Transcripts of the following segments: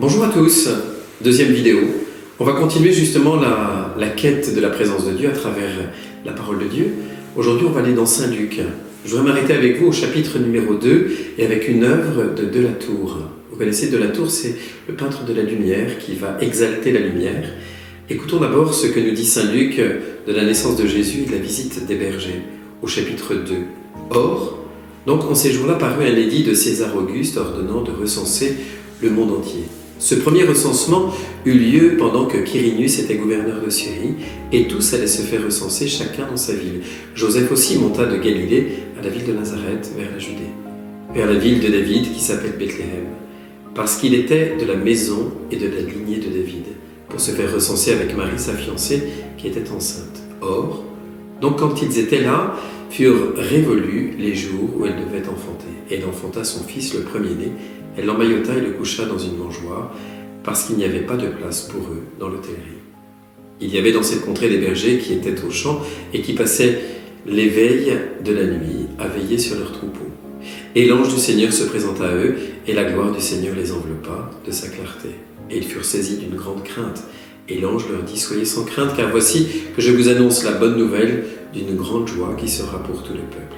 Bonjour à tous, deuxième vidéo. On va continuer justement la quête de la présence de Dieu à travers la parole de Dieu. Aujourd'hui, on va aller dans Saint Luc. Je voudrais m'arrêter avec vous au chapitre numéro 2 et avec une œuvre de Delatour. Vous connaissez Delatour, c'est le peintre de la lumière qui va exalter la lumière. Écoutons d'abord ce que nous dit Saint Luc de la naissance de Jésus et de la visite des bergers au chapitre 2. Or, donc en ces jours-là parut un édit de César Auguste ordonnant de recenser le monde entier. Ce premier recensement eut lieu pendant que Quirinius était gouverneur de Syrie, et tous allaient se faire recenser chacun dans sa ville. Joseph aussi monta de Galilée à la ville de Nazareth vers la Judée, vers la ville de David qui s'appelle Bethléem, parce qu'il était de la maison et de la lignée de David, pour se faire recenser avec Marie sa fiancée qui était enceinte. Or, donc quand ils étaient là, furent révolus les jours où elle devait enfanter. Et elle enfanta son fils, le premier-né. Elle l'emmaillota et le coucha dans une mangeoire, parce qu'il n'y avait pas de place pour eux dans l'hôtellerie. Il y avait dans cette contrée des bergers qui étaient aux champs et qui passaient les veilles de la nuit à veiller sur leurs troupeaux. Et l'ange du Seigneur se présenta à eux, et la gloire du Seigneur les enveloppa de sa clarté. Et ils furent saisis d'une grande crainte. Et l'ange leur dit « Soyez sans crainte, car voici que je vous annonce la bonne nouvelle d'une grande joie qui sera pour tout le peuple.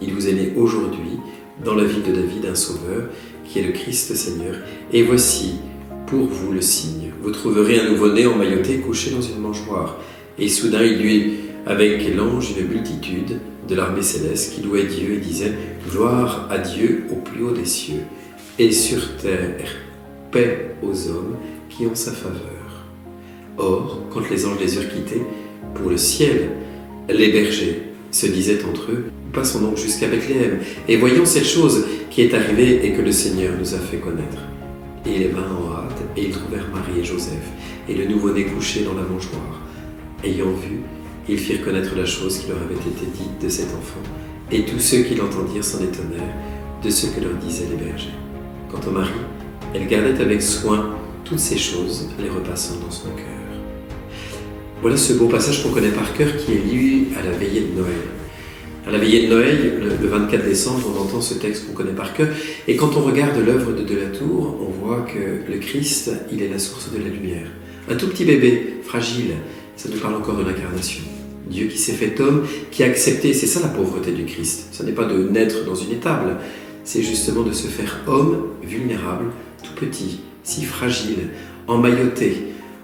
Il vous est né aujourd'hui, dans la ville de David, un sauveur, qui est le Christ Seigneur. Et voici, pour vous le signe, vous trouverez un nouveau-né emmailloté couché dans une mangeoire. Et soudain il y eut avec l'ange une multitude de l'armée céleste qui louait Dieu et disait « Gloire à Dieu au plus haut des cieux, et sur terre, paix aux hommes qui ont sa faveur. » Or, quand les anges les eurent quittés, pour le ciel, les bergers se disaient entre eux « Passons donc jusqu'à Bethléem, et voyons cette chose qui est arrivée et que le Seigneur nous a fait connaître. » Et ils vinrent en hâte, et ils trouvèrent Marie et Joseph, et le nouveau-né couché dans la mangeoire. Ayant vu, ils firent connaître la chose qui leur avait été dite de cet enfant, et tous ceux qui l'entendirent s'en étonnèrent de ce que leur disaient les bergers. Quant à Marie, elle gardait avec soin toutes ces choses, les repassant dans son cœur. Voilà ce beau passage qu'on connaît par cœur qui est lu à la veillée de Noël. À la veillée de Noël, le 24 décembre, on entend ce texte qu'on connaît par cœur. Et quand on regarde l'œuvre de Delatour, on voit que le Christ, il est la source de la lumière. Un tout petit bébé, fragile, ça nous parle encore de l'incarnation. Dieu qui s'est fait homme, qui a accepté, c'est ça la pauvreté du Christ. Ce n'est pas de naître dans une étable, c'est justement de se faire homme, vulnérable, tout petit, si fragile, emmailloté.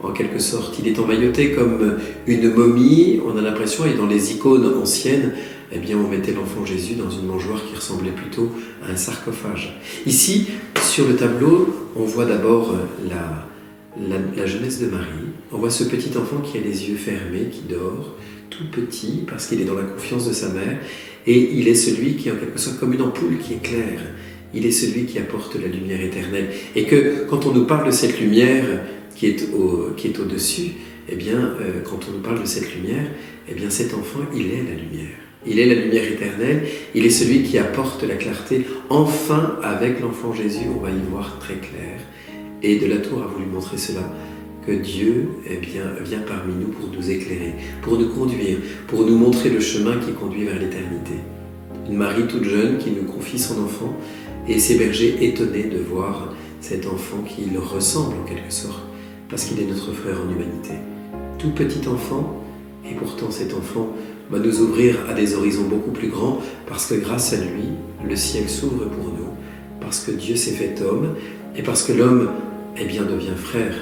En quelque sorte, il est emmailloté comme une momie, on a l'impression, et dans les icônes anciennes, eh bien, on mettait l'enfant Jésus dans une mangeoire qui ressemblait plutôt à un sarcophage. Ici, sur le tableau, on voit d'abord la jeunesse de Marie. On voit ce petit enfant qui a les yeux fermés, qui dort, tout petit, parce qu'il est dans la confiance de sa mère, et il est celui qui est en quelque sorte comme une ampoule qui éclaire. Il est celui qui apporte la lumière éternelle. Et que quand on nous parle de cette lumière qui est au-dessus, eh bien, quand on nous parle de cette lumière, eh bien, cet enfant, il est la lumière. Il est la lumière éternelle, il est celui qui apporte la clarté. Enfin, avec l'enfant Jésus, on va y voir très clair. Et Delatour a voulu montrer cela, que Dieu eh bien, vient parmi nous pour nous éclairer, pour nous conduire, pour nous montrer le chemin qui conduit vers l'éternité. Une Marie toute jeune qui nous confie son enfant, et ces bergers étonnés de voir cet enfant qui leur ressemble en quelque sorte, parce qu'il est notre frère en humanité. Tout petit enfant, et pourtant cet enfant va nous ouvrir à des horizons beaucoup plus grands, parce que grâce à lui, le ciel s'ouvre pour nous, parce que Dieu s'est fait homme, et parce que l'homme eh bien, devient frère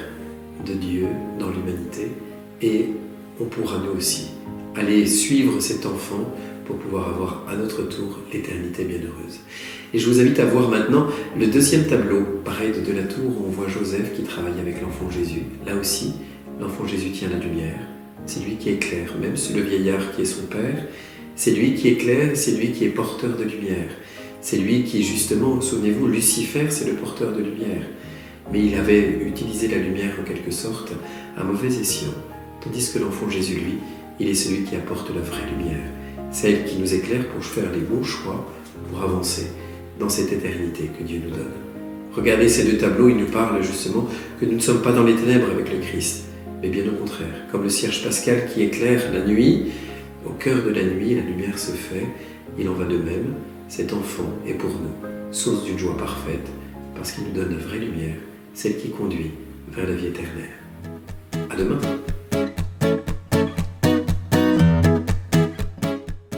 de Dieu dans l'humanité, et on pourra nous aussi aller suivre cet enfant pour pouvoir avoir à notre tour l'éternité bienheureuse. Et je vous invite à voir maintenant le deuxième tableau, pareil de Delatour, où on voit Joseph qui travaille avec l'enfant Jésus. Là aussi, l'enfant Jésus tient la lumière. C'est lui qui éclaire, même le vieillard qui est son père. C'est lui qui éclaire, c'est lui qui est porteur de lumière. C'est lui qui, justement, souvenez-vous, Lucifer, c'est le porteur de lumière. Mais il avait utilisé la lumière, en quelque sorte, à mauvais escient. Tandis que l'enfant Jésus, lui, il est celui qui apporte la vraie lumière. Celle qui nous éclaire pour faire les bons choix, pour avancer dans cette éternité que Dieu nous donne. Regardez ces deux tableaux, ils nous parlent justement que nous ne sommes pas dans les ténèbres avec le Christ, mais bien au contraire. Comme le cierge pascal qui éclaire la nuit, au cœur de la nuit, la lumière se fait. Il en va de même, cet enfant est pour nous, source d'une joie parfaite, parce qu'il nous donne la vraie lumière, celle qui conduit vers la vie éternelle. À demain.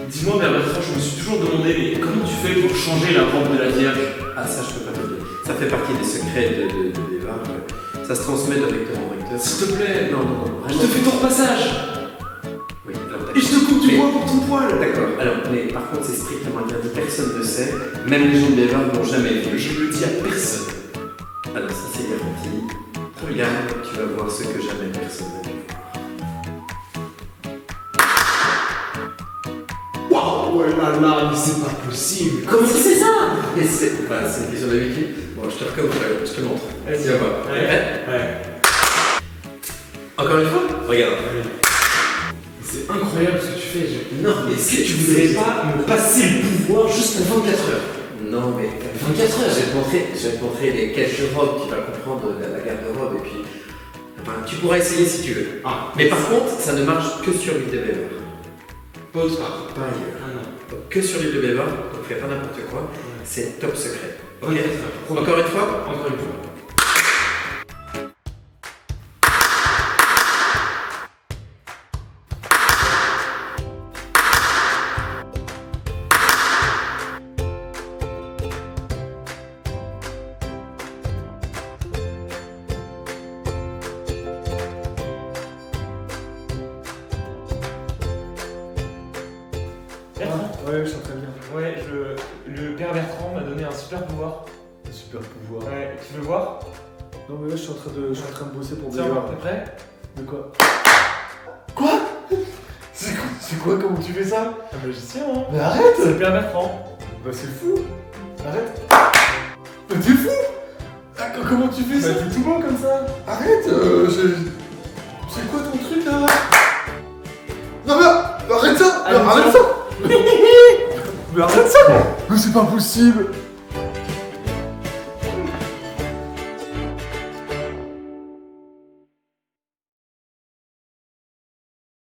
Dis-moi, Père Bertrand, je me suis toujours demandé, mais comment tu fais pour changer la robe de la Vierge? Ah, ça, je peux pas te le dire. Ça fait partie des secrets de Bévar. Ça se transmet de recteur en recteur. S'il te plaît, Non. je te fais ton repassage. Oui, alors Et je te coupe du bois pour ton poil. D'accord. Alors, mais par contre, c'est strictement interdit. Personne ne sait. Même les gens de Bévar n'ont jamais vu. Je le dis à personne. Alors, ça, c'est garanti. Regarde, tu vas voir ce que jamais personne n'a vu. Waouh, là là, mais c'est pas possible. Comment tu sais ça? C'est une question d'habitude. Bon, je te recommande, je te montre. Vas-y, Tu vas voir. Ouais. Encore une fois? Regarde. C'est incroyable ce que tu fais. Non, mais Est-ce que tu voudrais pas me passer le pouvoir juste à 24 heures? Non, mais 24 heures. je vais te montrer les quelques robes, tu vas comprendre la garde-robe et puis. Enfin, tu pourras essayer si tu veux. Ah, Mais par contre, ça ne marche que sur l'huile de Bévar. pas autre part. Pas ailleurs. Ah non. Donc, que sur l'huile de Bévar, donc fais pas n'importe quoi. C'est top secret. Ok. Encore une fois? Encore une fois. Bertrand? Ouais, je sens très bien. Ouais, le père Bertrand m'a donné un super pouvoir. Un super pouvoir. Ouais, tu veux voir? Non, mais là, je suis en train de bosser pour Tiens, Bévar. t'es prêt? De quoi? Quoi? C'est quoi? Comment tu fais ça? Un magicien, hein? Mais arrête! C'est le père Bertrand. Bah, c'est fou! Arrête! Mais t'es fou! Ah, comment tu fais ça? Bah, t'es tout beau comme ça. Arrête! C'est quoi ton truc là? Non, mais arrête ça! Allez, Arrête tiens. ça! Mais arrête ça! Mais c'est pas possible!